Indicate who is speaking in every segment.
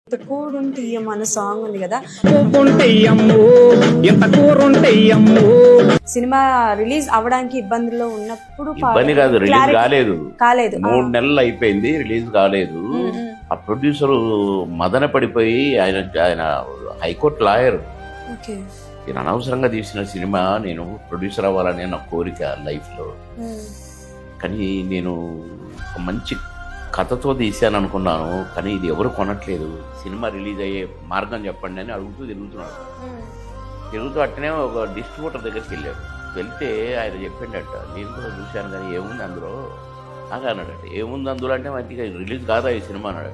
Speaker 1: ఇంత కూడుంటే మన సాంగ్ ఉంది కదా, సినిమా రిలీజ్ అవడానికి ఇబ్బందుల్లో ఉన్నప్పుడు
Speaker 2: ఇబ్బంది కాదు, రిలీజ్
Speaker 1: కాలేదు
Speaker 2: 3 నెలలు అయిపోయింది, రిలీజ్ కాలేదు. ఆ ప్రొడ్యూసర్ మదన పడిపోయి ఆయన హైకోర్టు లాయర్. నేను అనవసరంగా తీసిన సినిమా, నేను ప్రొడ్యూసర్ అవ్వాలనే నా కోరిక లైఫ్లో. కానీ నేను ఒక మంచి కథతో తీశాను అనుకున్నాను, కానీ ఇది ఎవరు కొనట్లేదు, సినిమా రిలీజ్ అయ్యే మార్గం చెప్పండి అని అడుగుతూ తిరుగుతూ అట్టనే ఒక డిస్ట్రిబ్యూటర్ దగ్గరికి వెళ్తే ఆయన చెప్పిండట, నేను కూడా చూశాను కానీ ఏముంది అందులో నాకు అన్నాడట. ఏముంది అందులో అంటే మంచిగా రిలీజ్ కాదా ఈ సినిమా అన్నాడు.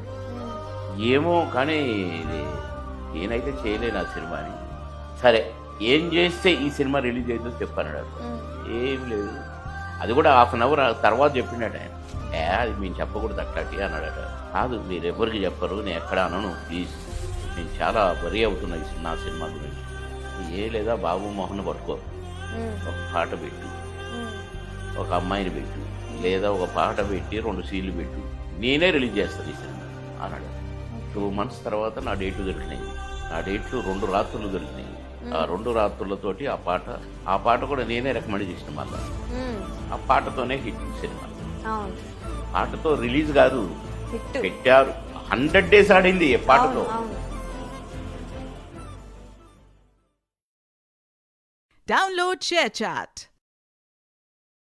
Speaker 2: ఏమో కానీ నేనైతే చేయలేను ఆ సినిమాని. సరే ఏం చేస్తే ఈ సినిమా రిలీజ్ అవుతుందో చెప్పన్నాడు. ఏం లేదు, అది కూడా 1/2 అవర్ తర్వాత చెప్పిండట ఆయన. అది మేము చెప్పకూడదు అట్లాంటి అన్నాడట. కాదు, మీరు ఎవరికి చెప్పరు, నేను ఎక్కడ అనను ప్లీజ్, నేను చాలా వరి అవుతున్నా నా సినిమా గురించి. ఏ లేదా బాబు మోహన్ పట్టుకో, ఒక పాట పెట్టు, ఒక అమ్మాయిని పెట్టు, లేదా ఒక పాట పెట్టి 2 సీన్లు పెట్టు, నేనే రిలీజ్ చేస్తాను ఈ సినిమా అన్నాడు. 2 months తర్వాత నా డేట్లు దొరికినాయి. ఆ డేట్లు 2 రాత్రులు దొరికినాయి. ఆ 2 రాత్రులతోటి ఆ పాట కూడా నేనే రికమెండ్ చేసిన. మళ్ళీ ఆ పాటతోనే హిట్ సినిమా. పాటతో రిలీజ్ కాదు, పెట్టారు. 100 days ఆడింది పాటతో.
Speaker 3: Download ShareChat.